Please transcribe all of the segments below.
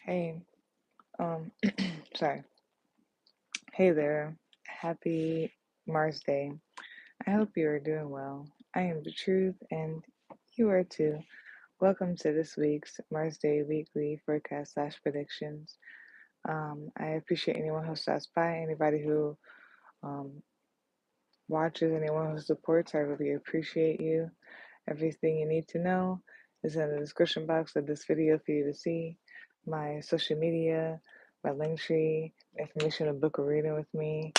Hey, um, sorry. Hey there. Happy Mars Day. I hope you are doing well. I am the truth, and you are too. Welcome to this week's Mars Day weekly forecast/predictions. I appreciate anyone who stops by, anybody who um, watches, anyone who supports. I really appreciate you. Everything you need to know is in the description box of this video for you to see. My social media, my Linktree, information to book a reading with me,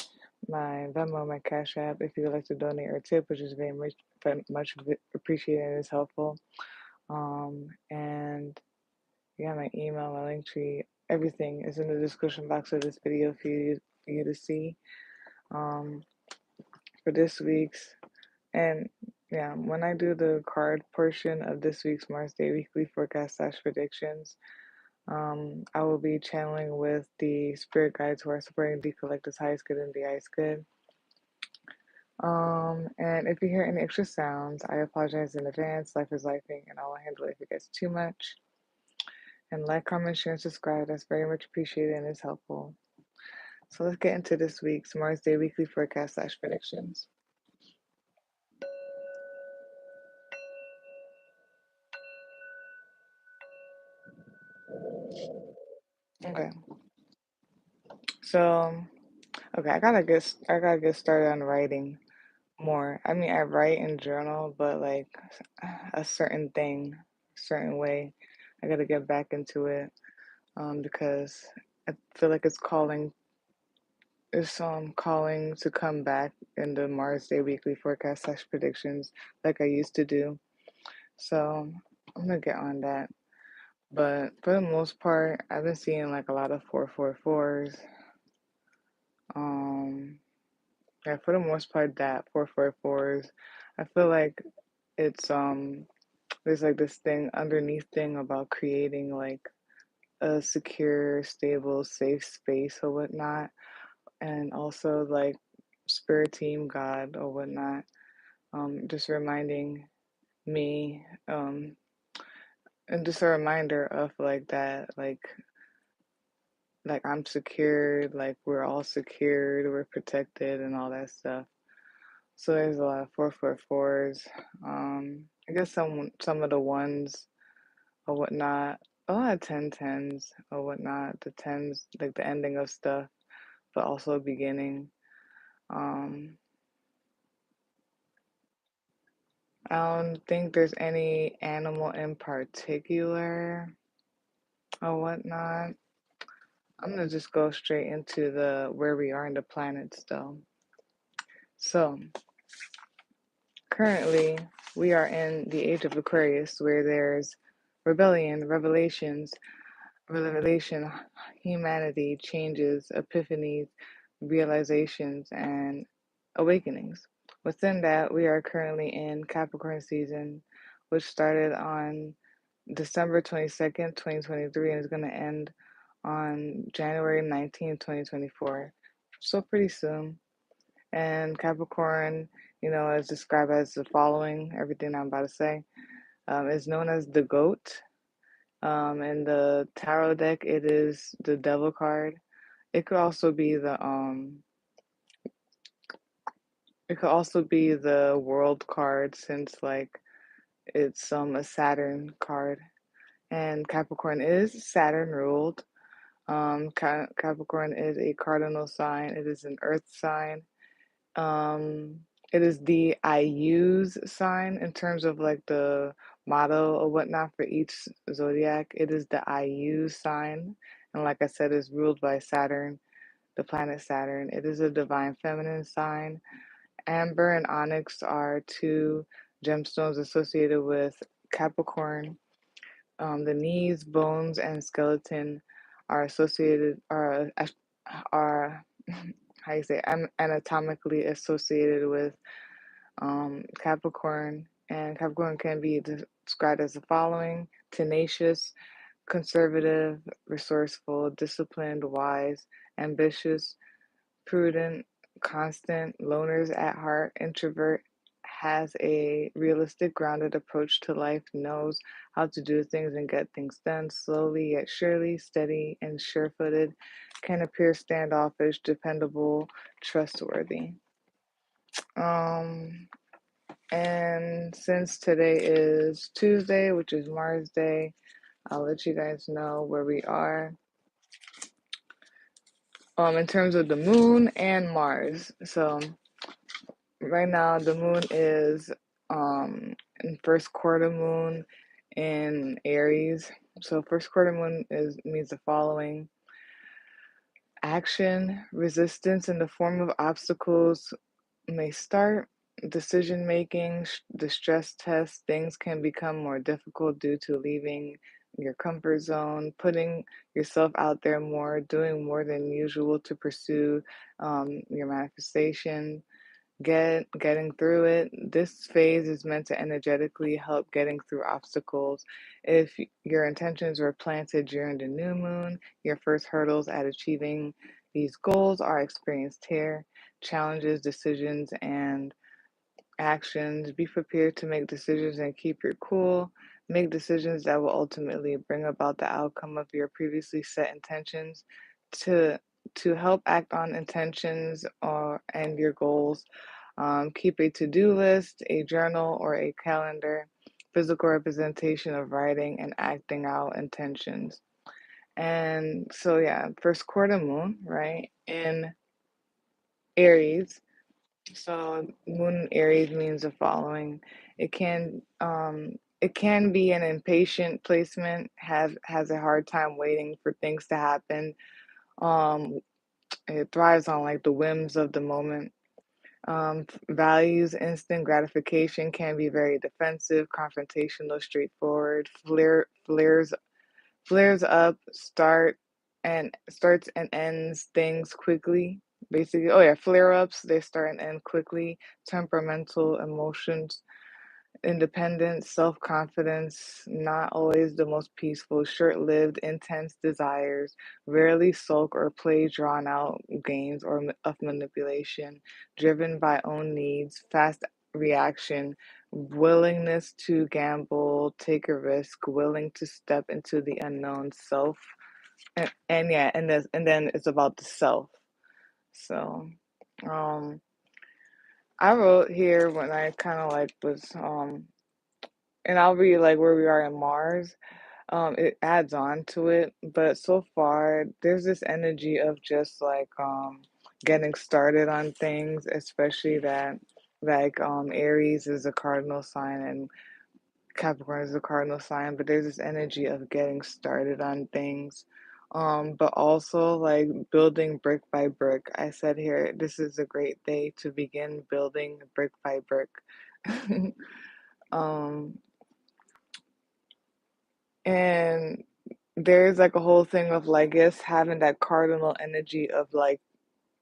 my Venmo, my Cashapp, if you would like to donate or tip, which is very much appreciated and is helpful. And yeah, my email, my Linktree, everything is in the description box of this video for you to see. Um, for this week's and yeah, when I do the card portion of this week's Mars Day Weekly Forecast/predictions, I will be channeling with the spirit guides who are supporting the collective's highest good and the highest good. And if you hear any extra sounds, I apologize in advance. Life is lifing, and I will handle it if it gets too much. And like, comment, share, and subscribe. That's very much appreciated and is helpful. So let's get into this week's Mars Day Weekly Forecast/predictions. Okay, so okay, I gotta get started on writing more. I mean, I write and journal, but like a certain thing, certain way. I gotta get back into it because I feel like it's calling to come back in the Mars Day Weekly Forecast/predictions like I used to do. So I'm gonna get on that. But for the most part, I've been seeing like a lot of 444s. Um, yeah, for the most part, that 444s. I feel like it's there's like this thing underneath thing about creating like a secure, stable, safe space or whatnot, and also like spirit team, God or whatnot. Just reminding me, and just a reminder of like that, like I'm secured, like we're all secured, we're protected, and all that stuff. So there's a lot of 444s. I guess some of the ones or whatnot. A lot of 1010s or whatnot. The tens, like the ending of stuff, but also beginning. Um, I don't think there's any animal in particular or whatnot. I'm gonna just go straight into the where we are in the planets though. So currently we are in the age of Aquarius where there's rebellion, revelation, humanity, changes, epiphanies, realizations, and awakenings. Within that, we are currently in Capricorn season, which started on December 22nd, 2023, and is going to end on January 19th, 2024. So, pretty soon. And Capricorn, is described as the following everything I'm about to say, is known as the goat. In the tarot deck, it is the Devil card. It could also be the World card since like it's a Saturn card, and Capricorn is Saturn ruled. Capricorn is a cardinal sign. It is an Earth sign. Um, it is the I use sign in terms of like the motto or whatnot for each zodiac. It is the I use sign. And like I said, is ruled by Saturn, the planet Saturn. It is a divine feminine sign. Amber and onyx are two gemstones associated with Capricorn. The knees, bones, and skeleton are associated are how you say anatomically associated with Capricorn, and Capricorn can be described as the following: tenacious, conservative, resourceful, disciplined, wise, ambitious, prudent, constant, loners at heart, introvert, has a realistic, grounded approach to life, knows how to do things and get things done slowly yet surely, steady and sure footed, can appear standoffish, dependable, trustworthy. Um, and since today is Tuesday, which is Mars Day, I'll let you guys know where we are in terms of the moon and Mars. So right now the moon is in first quarter moon in Aries. So first quarter moon is means the following: action, resistance in the form of obstacles may start. Decision making, the stress test, things can become more difficult due to leaving your comfort zone, putting yourself out there more, doing more than usual to pursue your manifestation, getting through it. This phase is meant to energetically help getting through obstacles. If your intentions were planted during the new moon, your first hurdles at achieving these goals are experienced here. Challenges, decisions, and actions. Be prepared to make decisions and keep your cool. Make decisions that will ultimately bring about the outcome of your previously set intentions. To to help act on intentions or and your goals, keep a to-do list, a journal, or a calendar. Physical representation of writing and acting out intentions. And so, yeah, first quarter moon, right, in Aries. So moon Aries means the following. It can be an impatient placement, has a hard time waiting for things to happen. Um it thrives on like the whims of the moment. Values instant gratification, can be very defensive, confrontational, straightforward, flares up, starts and ends things quickly. Basically, oh yeah, flare ups, they start and end quickly. Temperamental emotions, independence, self confidence, not always the most peaceful, short lived, intense desires, rarely sulk or play drawn out games of manipulation, driven by own needs, fast reaction, willingness to gamble, take a risk, willing to step into the unknown self. And yeah, and then it's about the self. So, um, I wrote here when I kind of like was and I'll read like where we are in Mars. It adds on to it, but so far there's this energy of just like getting started on things, especially that like Aries is a cardinal sign and Capricorn is a cardinal sign, but there's this energy of getting started on things. But also like building brick by brick. I said here, this is a great day to begin building brick by brick. um, and there's like a whole thing of like, yes, having that cardinal energy of like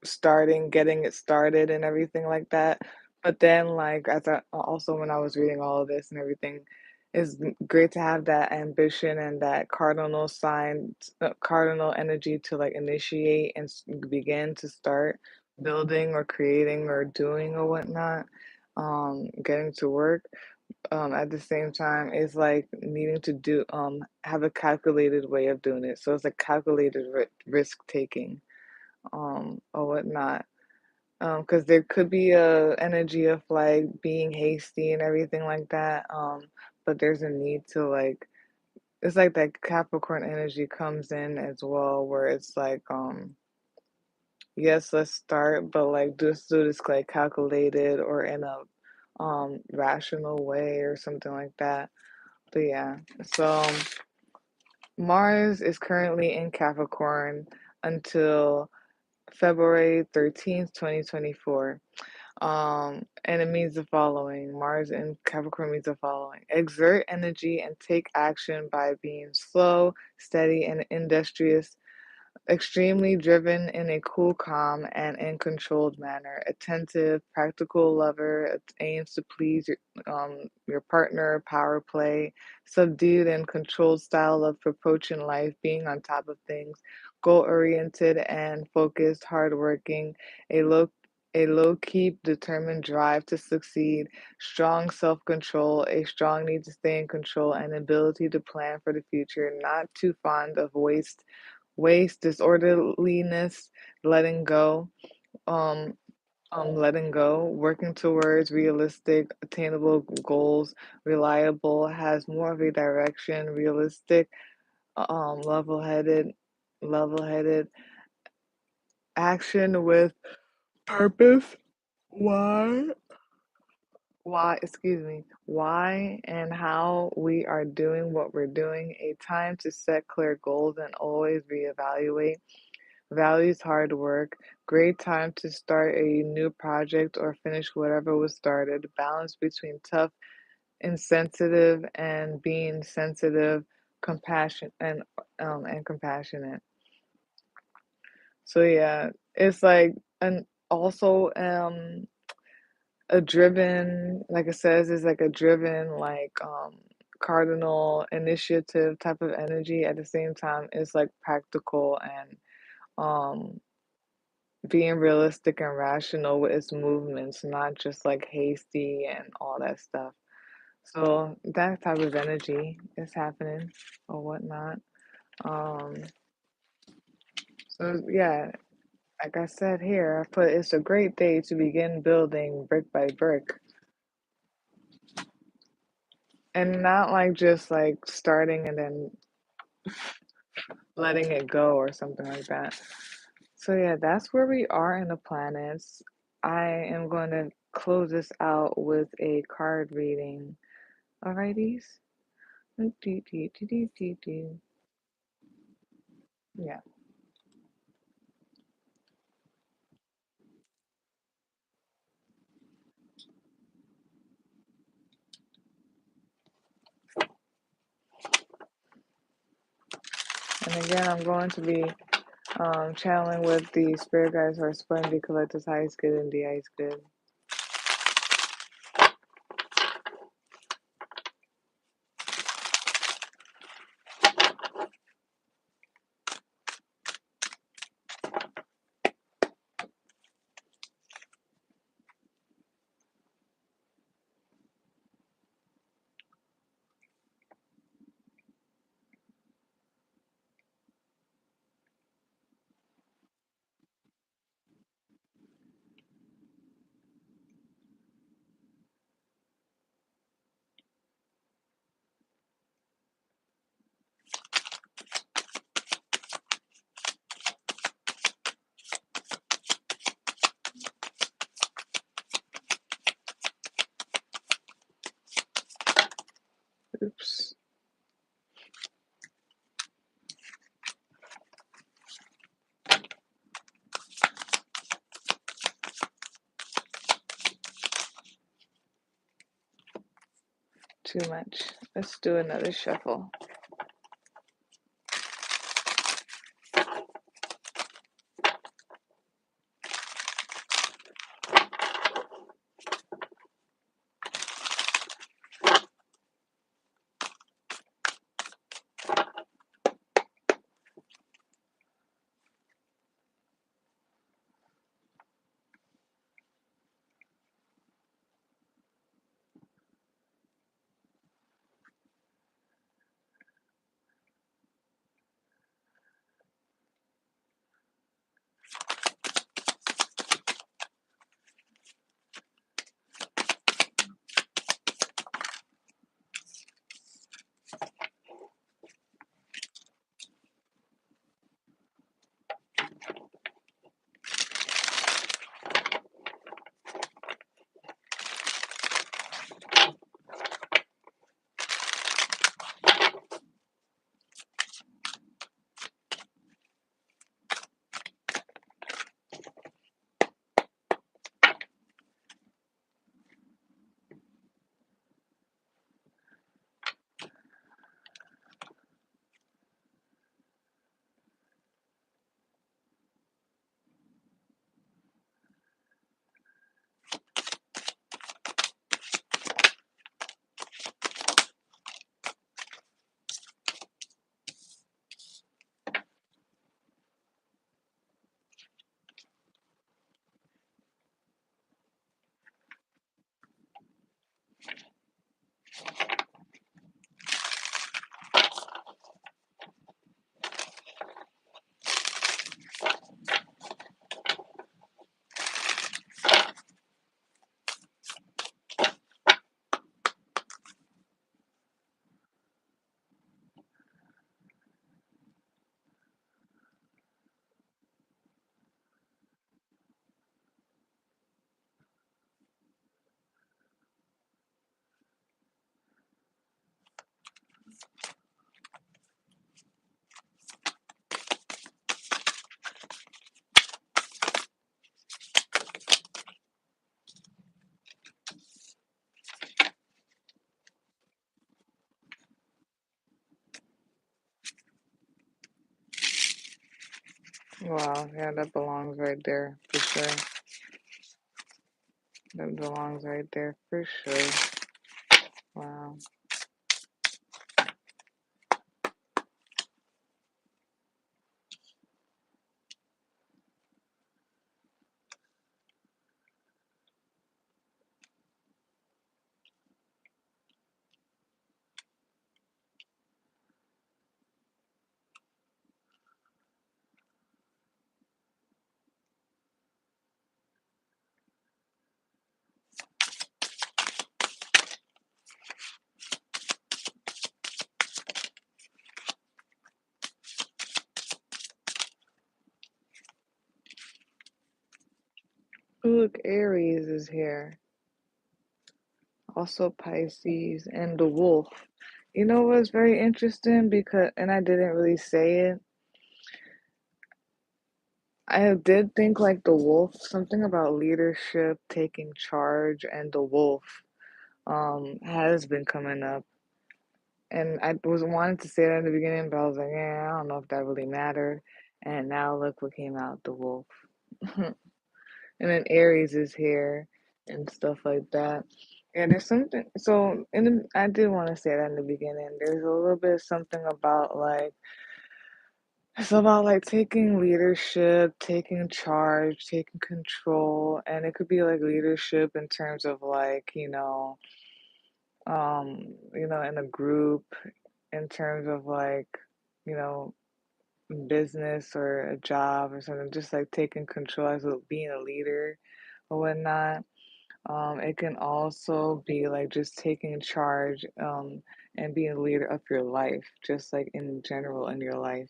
starting, getting it started and everything like that. But then, like, as I also when I was reading all of this and everything, it's great to have that ambition and that cardinal sign, cardinal energy to like initiate and begin to start building or creating or doing or whatnot, getting to work. At the same time, it's like needing to do have a calculated way of doing it. So it's like calculated risk taking, or whatnot. Because there could be a energy of like being hasty and everything like that. But there's a need to like it's like that Capricorn energy comes in as well, where it's like yes, let's start, but like just do this like calculated or in a rational way or something like that. But yeah, so Mars is currently in Capricorn until February 13th, 2024. And it means the following: Mars in Capricorn means the following: exert energy and take action by being slow, steady, and industrious, extremely driven in a cool, calm, and in controlled manner, attentive, practical lover, aims to please your partner, power play, subdued and controlled style of approaching life, being on top of things, goal oriented and focused, hardworking, a low a low-key, determined drive to succeed, strong self-control, a strong need to stay in control, and ability to plan for the future, not too fond of disorderliness, letting go, um, letting go, working towards realistic, attainable goals, reliable, has more of a direction, realistic, level-headed, level-headed, action with purpose. Why? Why and how we are doing what we're doing, a time to set clear goals and always reevaluate, values hard work, great time to start a new project or finish whatever was started, balance between tough, insensitive, and being sensitive, compassion and compassionate. So yeah, it's like and also a driven, like it says, is like a driven, like cardinal initiative type of energy. At the same time, it's like practical and um being realistic and rational with its movements, not just like hasty and all that stuff. So that type of energy is happening or whatnot. Um, so yeah, like I said here, I put it's a great day to begin building brick by brick. And not like just like starting and then letting it go or something like that. So yeah, that's where we are in the planets. I am going to close this out with a card reading. Alrighties? Do, do, do, do, do, do. Yeah. And again, I'm going to be channeling with the spirit guides who are spreading the collector's highest good and the highest good. Oops. Too much. Let's do another shuffle. Wow, yeah, that belongs right there for sure. That belongs right there for sure. Wow. Look, Aries is here. Also Pisces and the wolf. You know what's very interesting because, and I didn't really say it. I did think like the wolf, something about leadership, taking charge, and the wolf has been coming up. And I was wanting to say that in the beginning, but I was like, yeah, I don't know if that really mattered. And now look what came out, the wolf. And then Aries is here and stuff like that. And there's something, so I did want to say that in the beginning. There's a little bit something about like, it's about like taking leadership, taking charge, taking control, and it could be like leadership in terms of like, in a group, in terms of like, you know, business or a job or something, just like taking control as being a leader or whatnot. It can also be like just taking charge, and being a leader of your life, just like in general in your life.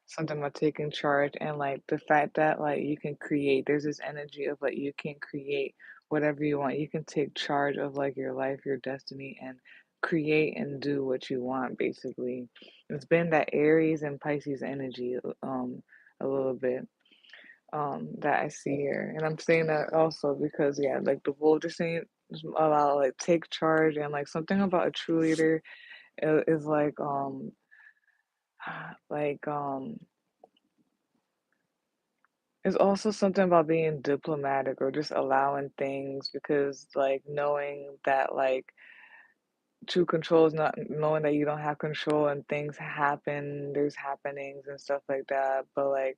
Something about taking charge and like the fact that like you can create, there's this energy of like you can create whatever you want. You can take charge of like your life, your destiny, and create and do what you want, basically. It's been that Aries and Pisces energy, a little bit that I see here. And I'm saying that also because yeah, like the wolf just saying about like take charge and like something about a true leader is like like it's also something about being diplomatic or just allowing things because like knowing that like true control is not knowing that you don't have control and things happen, there's happenings and stuff like that. But like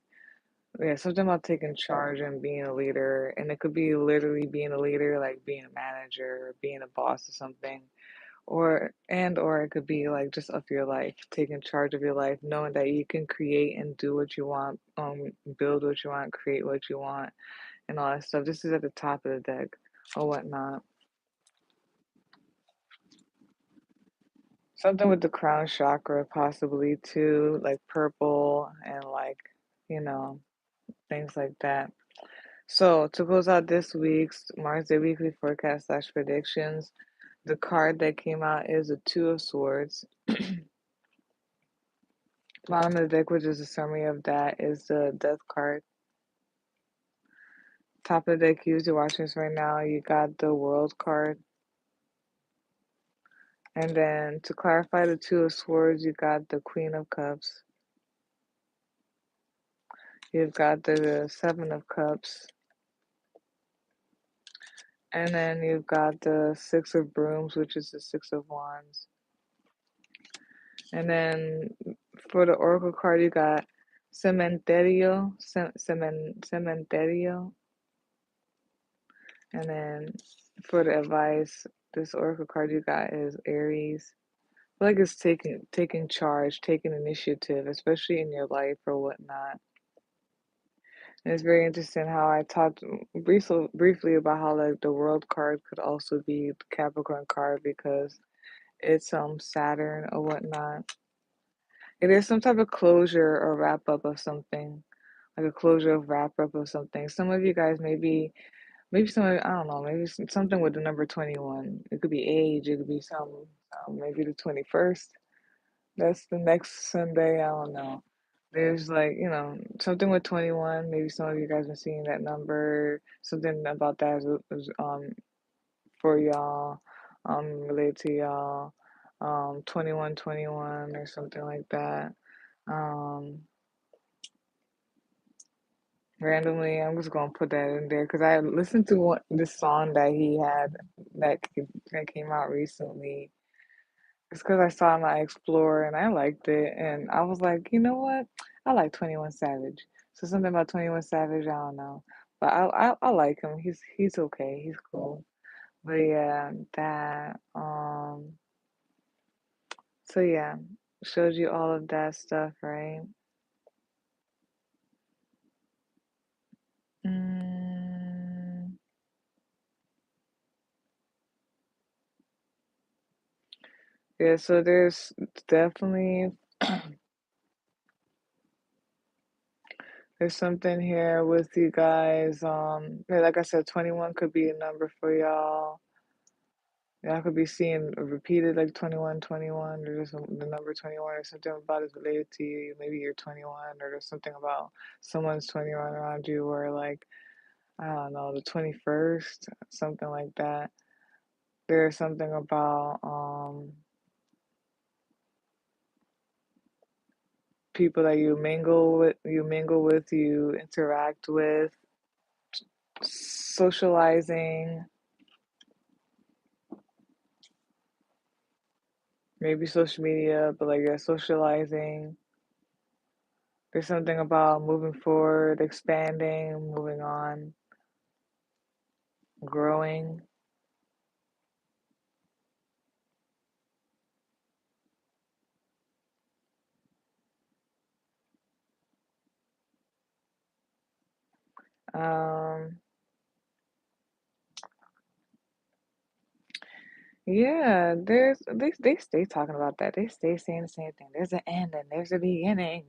yeah, something about taking charge and being a leader, and it could be literally being a leader, like being a manager, or being a boss or something, or it could be like just of your life, taking charge of your life, knowing that you can create and do what you want, build what you want, create what you want, and all that stuff. This is at the top of the deck or whatnot. Something with the crown chakra, possibly too, like purple and like, you know, things like that. So, to close out this week's Mars Day Weekly Forecast slash predictions, the card that came out is the Two of Swords. Bottom of the deck, which is a summary of that, is the Death card. Top of the deck, use you're watching this right now, you got the World card. And then to clarify the Two of Swords, you got the Queen of Cups. You've got the Seven of Cups. And then you've got the Six of Brooms, which is the Six of Wands. And then for the Oracle card, you got Cementerio. And then for the advice, this Oracle card you got is Aries. I feel like it's taking charge, taking initiative, especially in your life or whatnot. And it's very interesting how I talked briefly about how like the World card could also be the Capricorn card because it's Saturn or whatnot. It is some type of closure or wrap up of something, like a closure of wrap up of something. Some of you guys maybe some I don't know, maybe something with the number 21. It could be age, it could be maybe the 21st. That's the next Sunday. I don't know. There's like, something with 21. Maybe some of you guys been seeing that number. Something about that is for y'all, related to y'all. 2121 or something like that. Um, Randomly, I'm just gonna put that in there because I listened to this song that he had that came out recently. It's because I saw my Explorer and I liked it, and I was like, you know what? I like 21 Savage. So something about 21 Savage, I don't know, but I like him. He's okay. He's cool. But yeah, that so yeah, showed you all of that stuff, right? Mm, yeah, so definitely there's something here with you guys. Yeah, like I said, 21 could be a number for y'all. Y'all could be seeing repeated like 21, 21, or just the number 21 or something about is related to you. Maybe you're 21 or there's something about someone's 21 around you or like, I don't know, the 21st, something like that. There's something about people that you interact with, socializing, maybe social media, but like yeah, socializing. There's something about moving forward, expanding, moving on, growing. Um, yeah, they stay talking about that. They stay saying the same thing. There's an end and there's a beginning.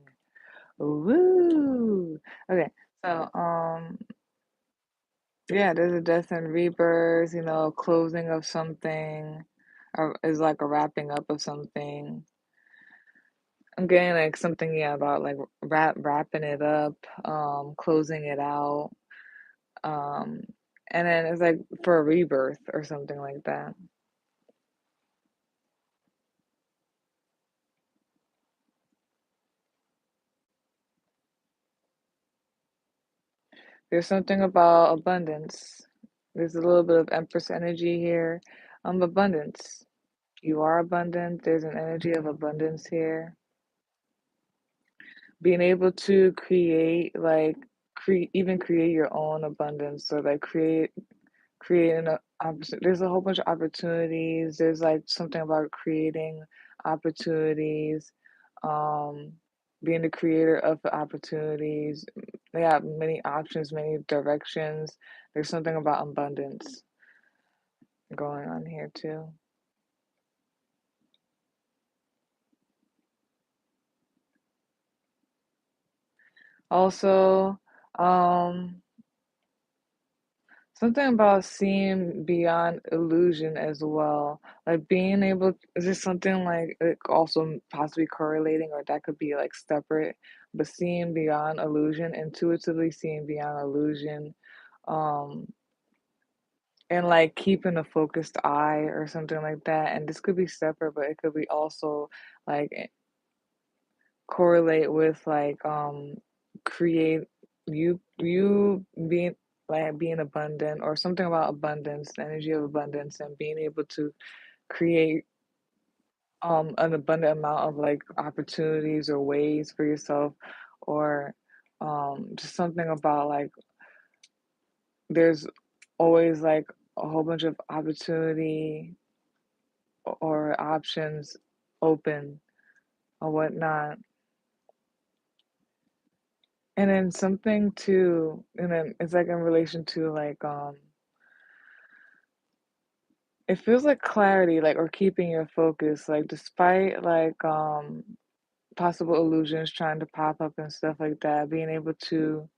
Woo. Okay, so yeah, there's a death and rebirth, closing of something, or is like a wrapping up of something. I'm getting like something, yeah, about like wrapping it up, closing it out, um, and then it's like for a rebirth or something like that. There's something about abundance. There's a little bit of Empress energy here. Abundance. You are abundant. There's an energy of abundance here. Being able to create, like, even create your own abundance. So, like, creating a there's a whole bunch of opportunities. There's like something about creating opportunities, um, being the creator of the opportunities. They have many options, many directions. There's something about abundance going on here too. Also, um, something about seeing beyond illusion as well. Like being able, is this something like it also possibly correlating, or that could be like separate, but seeing beyond illusion, intuitively seeing beyond illusion, um, and like keeping a focused eye or something like that. And this could be separate, but it could be also like correlate with like create you being abundant or something about abundance, the energy of abundance, and being able to create an abundant amount of like opportunities or ways for yourself, or just something about like there's always like a whole bunch of opportunity or options open or whatnot. And then something too, and then it's like in relation to like it feels like clarity, like or keeping your focus, like despite like possible illusions trying to pop up and stuff like that, being able to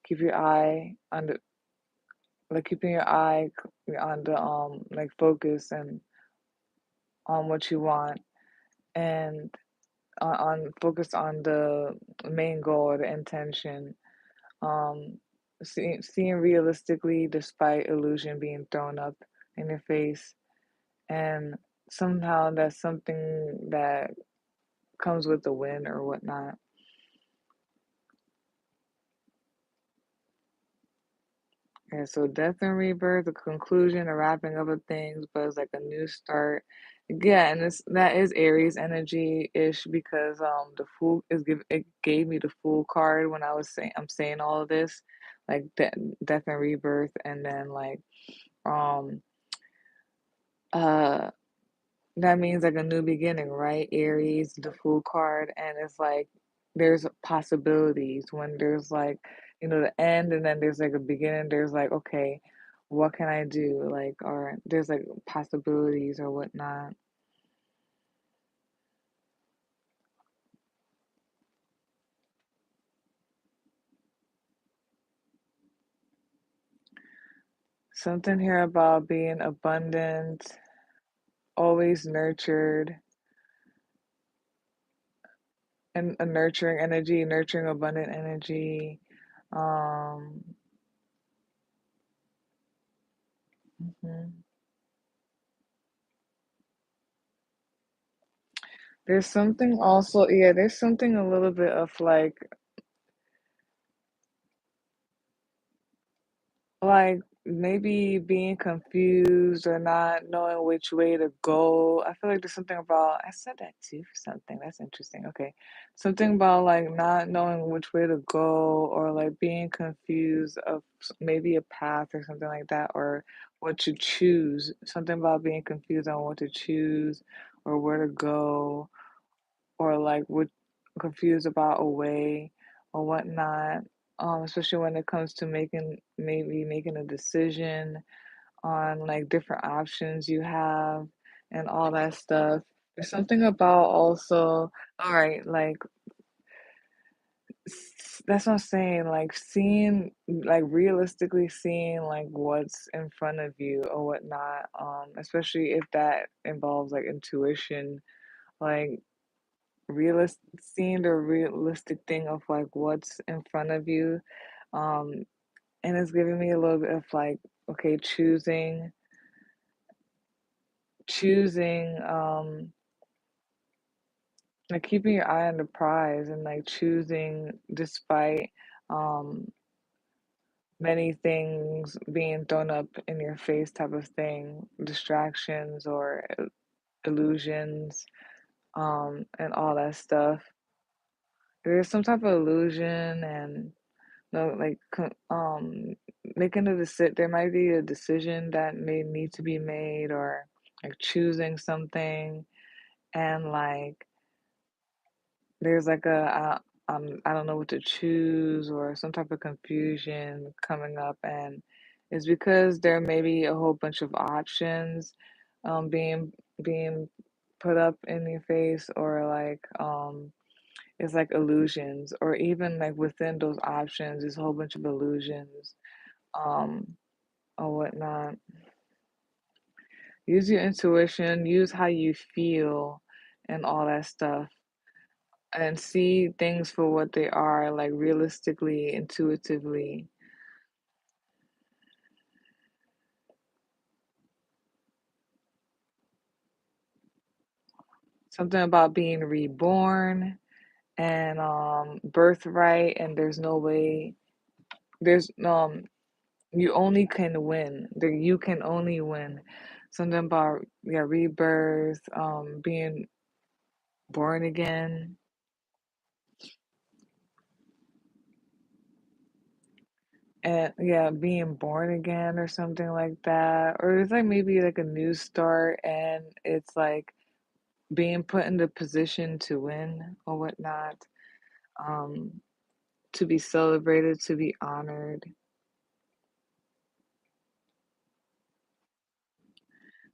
keep your eye on the like keeping your eye on the like focus and on what you want and on focus on the main goal or the intention. Um, seeing realistically despite illusion being thrown up in your face, and somehow that's something that comes with the win or whatnot. Yeah, so death and rebirth, the conclusion, a wrapping up of things, but it's like a new start. Yeah, and this that is Aries energy ish because the fool is give it gave me the fool card when I'm saying all of this, like death and rebirth, and then like um uh that means like a new beginning, right? Aries, the Fool card, and it's like there's possibilities when there's like, the end and then there's like a beginning, there's like, okay, what can I do? Like, or there's like possibilities or whatnot. Something here about being abundant, always nurtured, and a nurturing energy, nurturing abundant energy. Um, mhm. There's something also, yeah, there's something a little bit of like maybe being confused or not knowing which way to go. I feel like there's something about, I said that too for something. That's interesting. Okay. Something about like not knowing which way to go or like being confused of maybe a path or something like that or what to choose. Something about being confused on what to choose or where to go or like what confused about a way or whatnot. Especially when it comes to making a decision on like different options you have and all that stuff. There's something about also, all right, like that's what I'm saying, like seeing, like realistically seeing like what's in front of you or whatnot. Especially if that involves like intuition, like seeing the realistic thing of like what's in front of you, um and it's giving me a little bit of like, okay, choosing like keeping your eye on the prize and like choosing despite um many things being thrown up in your face type of thing, distractions or illusions, and all that stuff. There's some type of illusion and no, like making a decision. There might be a decision that may need to be made, or like choosing something, and like there's like I don't know what to choose, or some type of confusion coming up, and it's because there may be a whole bunch of options, being put up in your face, or like it's like illusions, or even like within those options, there's a whole bunch of illusions, um, or whatnot. Use your intuition, use how you feel, and all that stuff, and see things for what they are, like realistically, intuitively. Something about being reborn and birthright, and there's no way, there's you only can win. You can only win. Something about, yeah, rebirth, being born again, and yeah, being born again or something like that. Or it's like maybe like a new start, and it's like being put in the position to win or whatnot, um, to be celebrated, to be honored.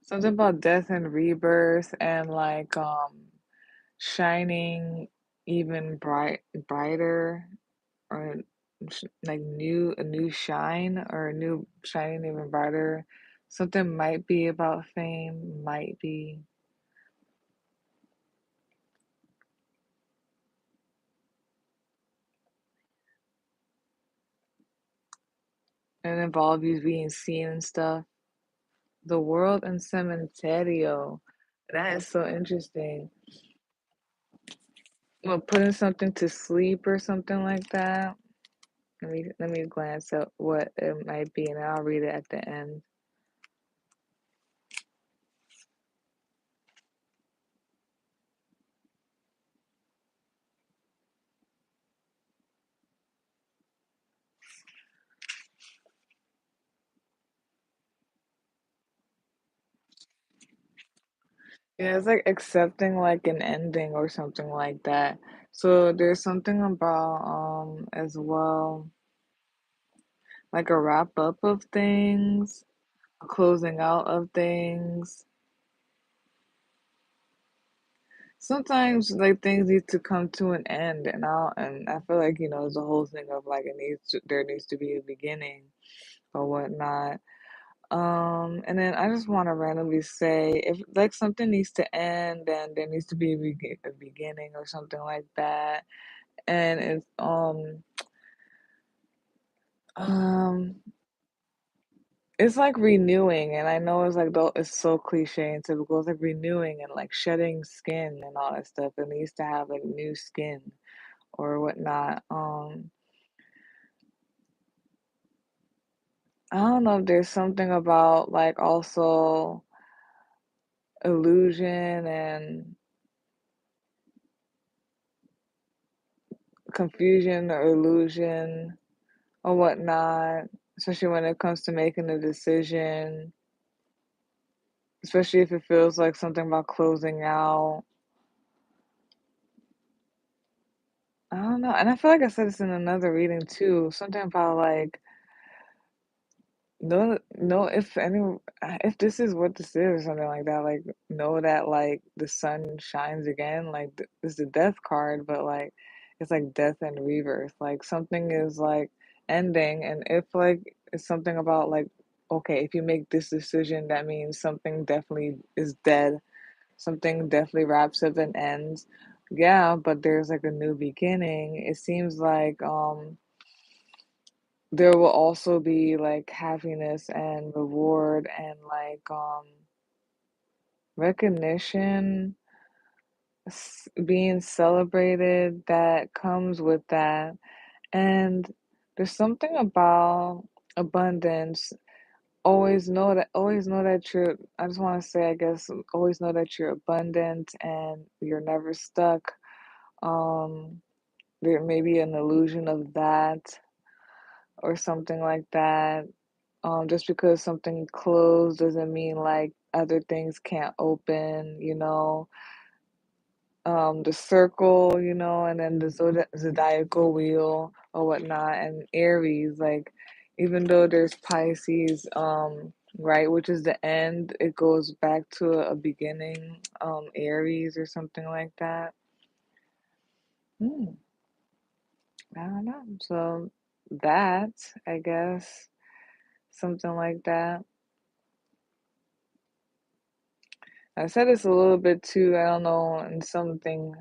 Something about death and rebirth, and like shining even brighter, or like a new shine, or a new shining even brighter. Something might be about fame, might be. And involve you being seen and stuff. The world and cementerio. That is so interesting. Well, putting something to sleep or something like that. Let me glance at what it might be, and I'll read it at the end. Yeah, it's like accepting like an ending or something like that. So there's something about as well, like a wrap up of things, a closing out of things. Sometimes like things need to come to an end, and I feel like it's the whole thing of like there needs to be a beginning or whatnot. And then I just want to randomly say if like something needs to end, then there needs to be a beginning or something like that. And um it's like renewing, and I know it's like though it's so cliche and typical. It's like renewing and like shedding skin and all that stuff. It needs to have like new skin or whatnot. I don't know if there's something about like also illusion and confusion or illusion or whatnot, especially when it comes to making a decision, especially if it feels like something about closing out. I don't know. And I feel like I said this in another reading too. Something about like no if this is what this is or something like that, like know that like the sun shines again. Like this is a death card, but like it's like death and rebirth. Like something is like ending, and if like it's something about like okay, if you make this decision, that means something definitely is dead. Something definitely wraps up and ends. Yeah, but there's like a new beginning. It seems like there will also be like happiness and reward and like recognition being celebrated that comes with that. And there's something about abundance. Always know that you're, I just want to say, I guess, always know that you're abundant and you're never stuck. um there may be an illusion of that or something like that. Just because something closed doesn't mean like other things can't open. The circle, and then the zodiacal wheel or whatnot, and Aries, like even though there's Pisces, right, which is the end, it goes back to a beginning, Aries or something like that. Hmm, I don't know. So that, I guess, something like that. I said this a little bit too, I don't know, and something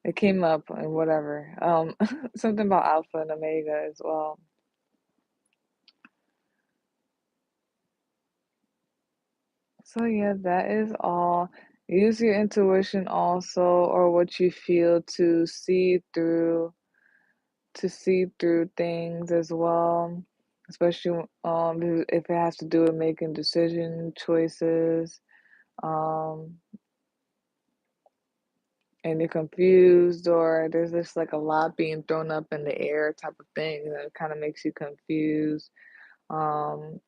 it came up and whatever. Something about Alpha and Omega as well. So yeah, that is all. Use your intuition also or what you feel to see through things as well. Especially if it has to do with making decision choices. Um and you're confused or there's just like a lot being thrown up in the air type of thing and it kind of makes you confused. Um,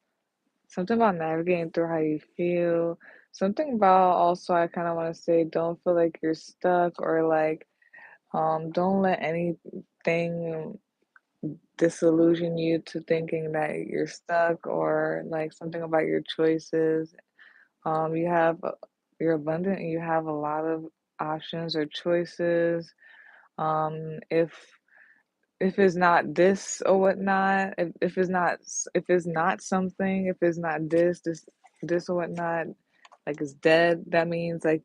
Something about navigating through how you feel. Something about also I kind of want to say don't feel like you're stuck or like don't let anything disillusion you to thinking that you're stuck or like something about your choices. You have you're abundant and you have a lot of options or choices. If it's not this or whatnot, if it's not something, if it's not this or whatnot, like it's dead, that means like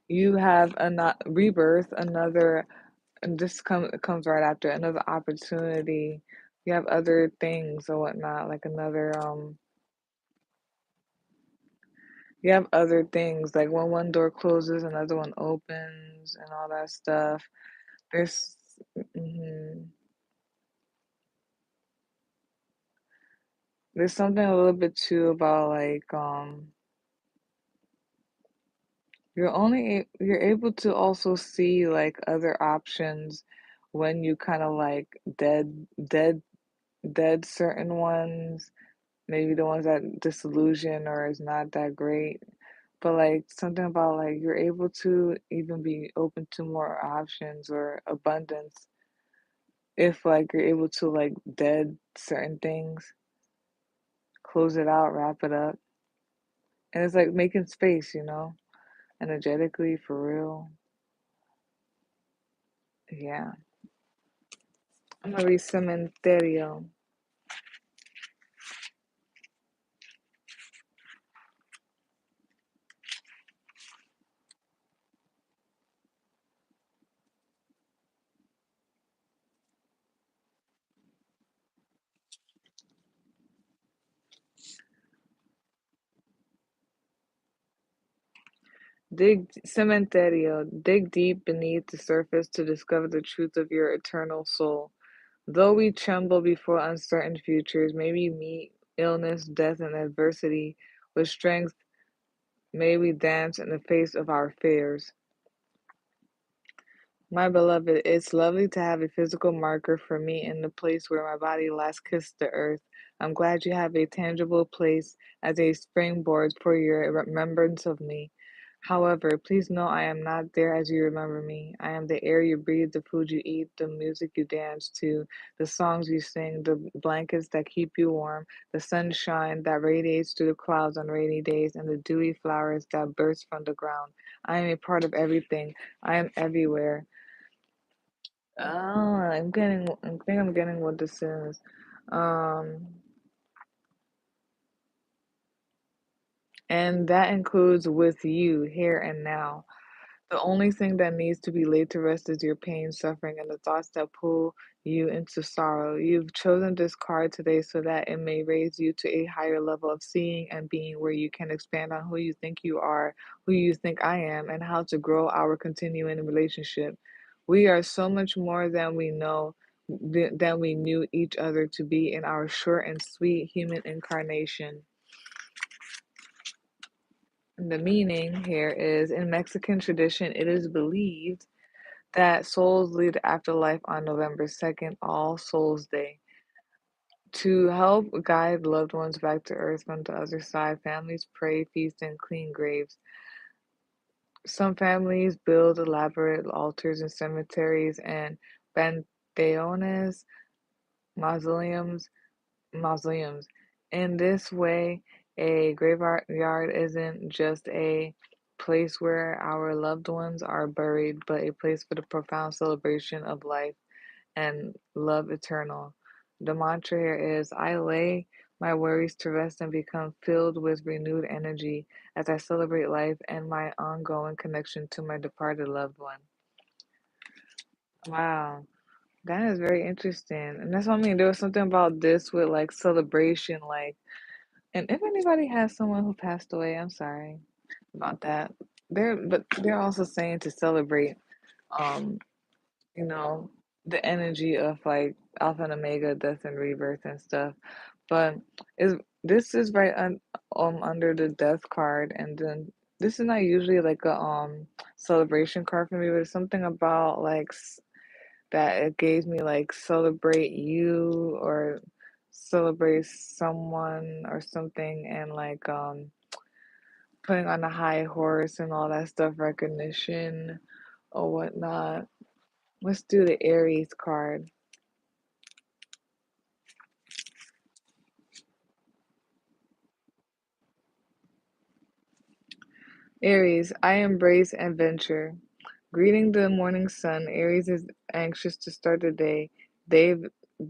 you have a not rebirth, another, and comes right after another opportunity. You have other things or whatnot, like another you have other things, like when one door closes, another one opens and all that stuff. There's mhm. there's something a little bit too about like you're able to also see like other options when you kind of like dead dead certain ones, maybe the ones that disillusion or is not that great. But like something about like you're able to even be open to more options or abundance if like you're able to like dead certain things, close it out, wrap it up. And it's like making space, energetically for real. Yeah. I'm gonna read Cementerio. Dig deep beneath the surface to discover the truth of your eternal soul. Though we tremble before uncertain futures, may we meet illness, death, and adversity with strength. May we dance in the face of our fears. My beloved, it's lovely to have a physical marker for me in the place where my body last kissed the earth. I'm glad you have a tangible place as a springboard for your remembrance of me. However, please know I am not there as you remember me. I am the air you breathe, the food you eat, the music you dance to, the songs you sing, the blankets that keep you warm, the sunshine that radiates through the clouds on rainy days, and the dewy flowers that burst from the ground. I am a part of everything. I am everywhere. Oh, I think I'm getting what this is. Um, and that includes with you here and now. The only thing that needs to be laid to rest is your pain, suffering, and the thoughts that pull you into sorrow. You've chosen this card today so that it may raise you to a higher level of seeing and being where you can expand on who you think you are, who you think I am, and how to grow our continuing relationship. We are so much more than we know, than we knew each other to be in our short and sweet human incarnation. The meaning here is in Mexican tradition, it is believed that souls leave the afterlife on November 2nd, All Souls Day. To help guide loved ones back to earth from the other side, families pray, feast, and clean graves. Some families build elaborate altars in cemeteries and panteones, mausoleums, mausoleums. In this way, a graveyard isn't just a place where our loved ones are buried, but a place for the profound celebration of life and love eternal. The mantra here is I lay my worries to rest and become filled with renewed energy as I celebrate life and my ongoing connection to my departed loved one. Wow, that is very interesting. And that's what I mean. There was something about this with like celebration, like, and if anybody has someone who passed away, I'm sorry about that. But they're also saying to celebrate, um, you know, the energy of like Alpha and Omega, death and rebirth and stuff. But is this is right under the death card, and then this is not usually like a celebration card for me, but it's something about like that it gave me like celebrate you or celebrate someone or something, and like putting on a high horse and all that stuff, recognition or whatnot. Let's do the Aries card. Aries, I embrace adventure. Greeting the morning sun, Aries is anxious to start the day. They've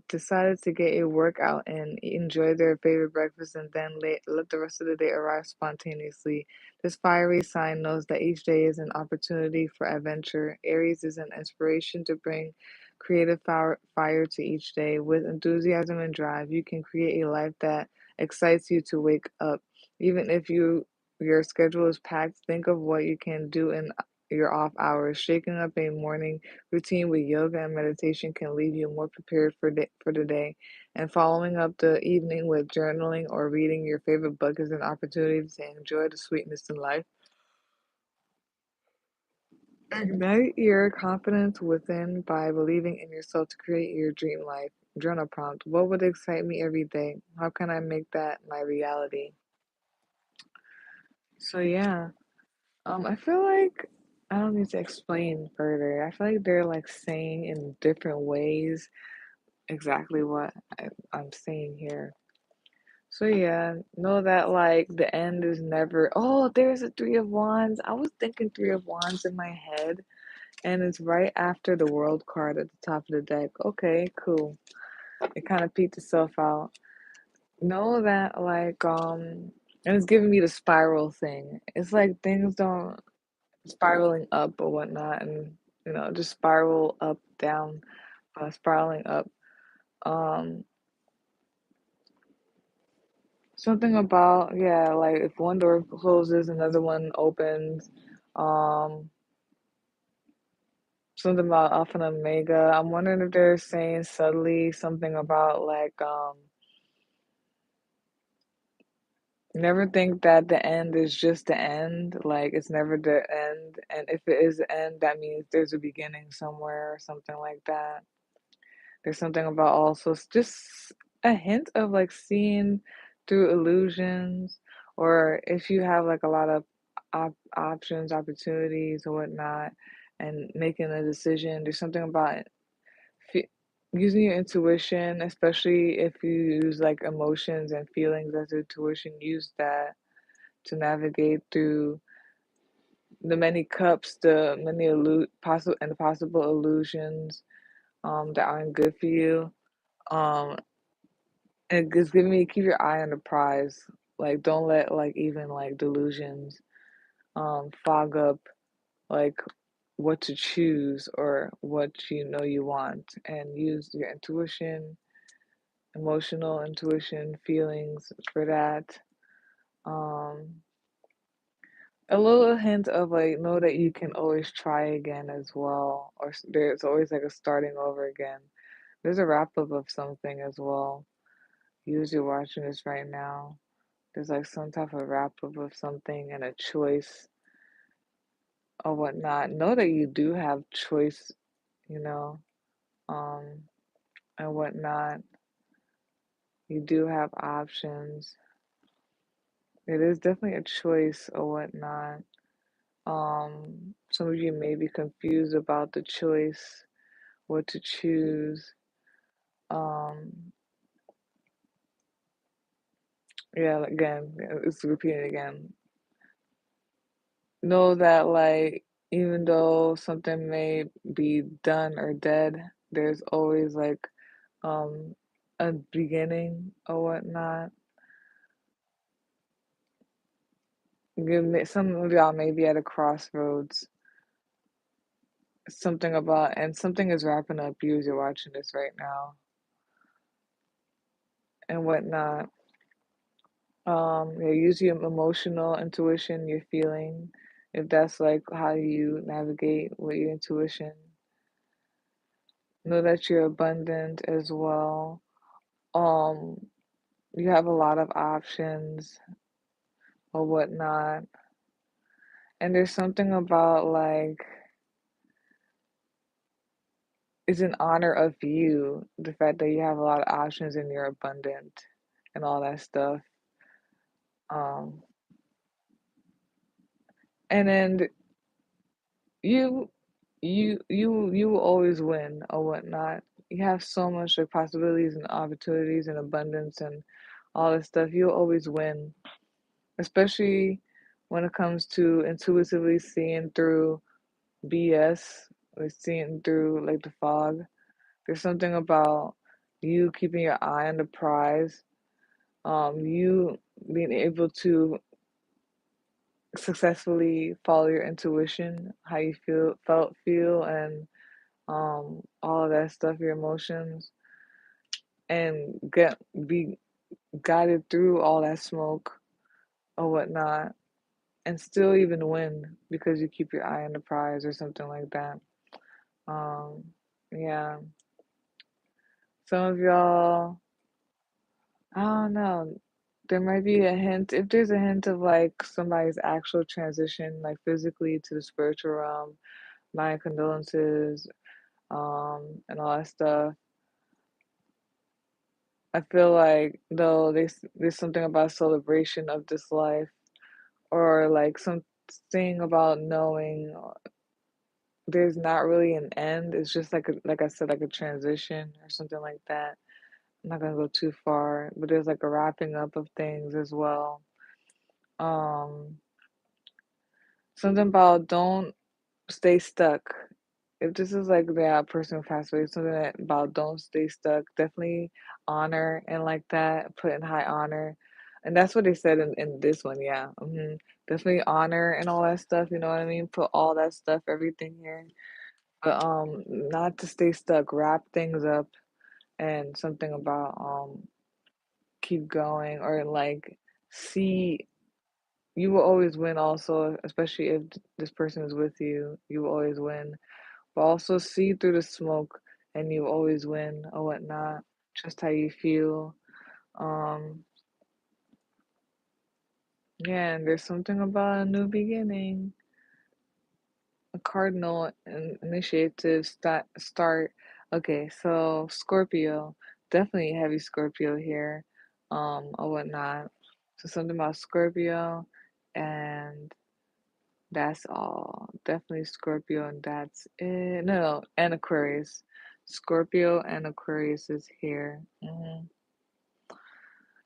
decided to get a workout and enjoy their favorite breakfast and then let the rest of the day arrive spontaneously. This fiery sign knows that each day is an opportunity for adventure. Aries is an inspiration to bring creative fire to each day. With enthusiasm and drive, you can create a life that excites you to wake up. Even if your schedule is packed, think of what you can do your off hours. Shaking up a morning routine with yoga and meditation can leave you more prepared for the day. And following up the evening with journaling or reading your favorite book is an opportunity to enjoy the sweetness in life. Ignite your confidence within by believing in yourself to create your dream life. Journal prompt. What would excite me every day? How can I make that my reality? So yeah, I feel like I don't need to explain further. I feel like they're like saying in different ways exactly what I'm saying here. So yeah, know that like the end is never. Oh, there's a Three of Wands. I was thinking Three of Wands in my head, and it's right after the World card at the top of the deck. Okay, cool. It kind of peeked itself out. Know that and it's giving me the spiral thing. It's like things don't spiraling up or whatnot, and just spiral up, down, spiraling up. Um, Something about, yeah, like if one door closes, another one opens. Um, Something about Alpha and Omega. I'm wondering if they're saying subtly something about never think that the end is just the end. Like it's never the end, and if it is the end, that means there's a beginning somewhere or something like that. There's something about also just a hint of like seeing through illusions, or if you have like a lot of options, opportunities, or whatnot, and making a decision. There's something about fe- using your intuition, especially if you use like emotions and feelings as intuition. Use that to navigate through the many cups, the many possible and possible illusions that aren't good for you. Um, and it's giving me keep your eye on the prize. Like don't let like even like delusions fog up like what to choose or what you want, and use your intuition, emotional intuition, feelings for that. Um a little hint of like know that you can always try again as well, or there's always like a starting over again. There's a wrap up of something as well. Usually watching this right now. There's like some type of wrap up of something and a choice or whatnot. Know that you do have choice, you know, um, and whatnot. You do have options. It is definitely a choice or whatnot. Some of you may be confused about the choice, what to choose. Um, yeah, again, it's repeating again. Know that like even though something may be done or dead, there's always like um a beginning or whatnot. Some of y'all may be at a crossroads. Something about and something is wrapping up you as you're watching this right now and whatnot. Yeah, use your emotional intuition, your feeling, if that's like how you navigate with your intuition. Know that you're abundant as well. Um, you have a lot of options or whatnot. And there's something about like it's an honor of you, the fact that you have a lot of options and you're abundant and all that stuff. Um, and then you you will always win or whatnot. You have so much like possibilities and opportunities and abundance and all this stuff. You'll always win, especially when it comes to intuitively seeing through BS, like seeing through like the fog. There's something about you keeping your eye on the prize, you being able to successfully follow your intuition, how you feel, and all of that stuff, your emotions, and be guided through all that smoke or whatnot. and still even win because you keep your eye on the prize or something like that. Um, yeah. Some of y'all, I don't know. There might be a hint, if there's a hint of like somebody's actual transition, like physically to the spiritual realm, my condolences, and all that stuff. I feel like though there's something about celebration of this life, or like something about knowing there's not really an end. It's just like like I said, like a transition or something like that. I'm not gonna go too far, but there's like a wrapping up of things as well. Um, Something about don't stay stuck. If this is like that person who passed away, something about don't stay stuck. Definitely honor and like that, put in high honor. And that's what they said in this one, yeah. Definitely honor and all that stuff, you know what I mean? Put all that stuff, everything here. But not to stay stuck, wrap things up and something about keep going or like see you will always win also, especially if this person is with you, you will always win. But also see through the smoke and you always win or whatnot. Just how you feel. Um yeah, and there's something about a new beginning. A cardinal initiative start. Okay, so Scorpio, definitely heavy Scorpio here, or whatnot. So something about Scorpio, and that's all. Definitely Scorpio, and that's it. No, and Aquarius. Scorpio and Aquarius is here.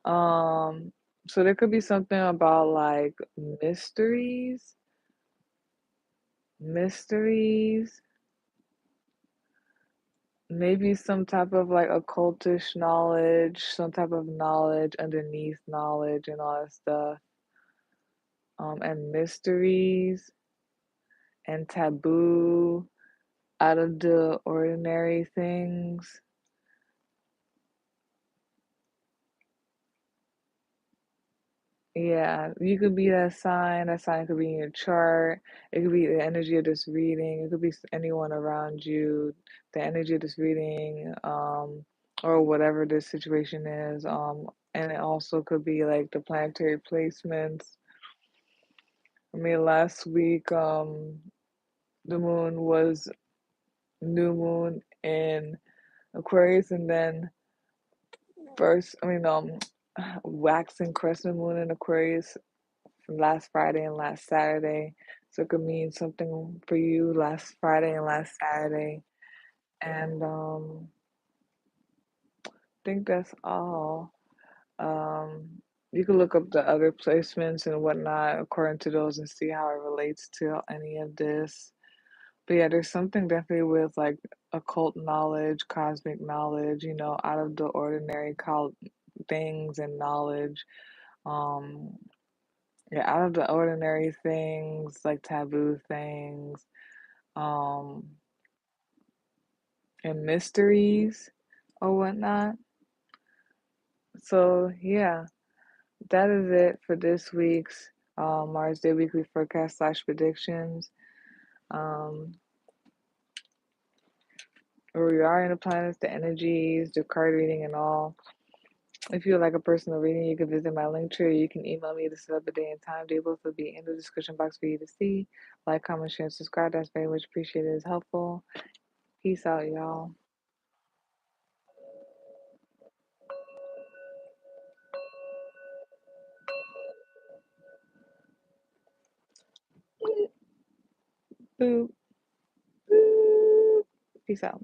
Um, so there could be something about like mysteries, maybe some type of like occultish knowledge, some type of knowledge underneath knowledge and all that stuff. And mysteries and taboo, out of the ordinary things. Yeah, you could be that sign. That sign could be in your chart. It could be the energy of this reading. It could be anyone around you. The energy of this reading, or whatever this situation is. And it also could be like the planetary placements. I mean, last week, the moon was new moon in Aquarius, and then waxing crescent moon in Aquarius from last Friday and last Saturday. So it could mean something for you last Friday and last Saturday. And I think that's all. You can look up the other placements and whatnot according to those and see how it relates to any of this. But yeah, there's something definitely with like occult knowledge, cosmic knowledge, out of the ordinary things and knowledge. Um, yeah, out of the ordinary things, like taboo things, um, and mysteries or whatnot. So yeah, that is it for this week's Mars Day Weekly Forecast / predictions. Um, where we are in the planets, the energies, the card reading, and all. If you would like a personal reading, you can visit my Linktree. You can email me to set up a day and time. They both will be in the description box for you to see. Like, comment, share, and subscribe. That's very much appreciated. It's helpful. Peace out, y'all. Boop, boop. Peace out.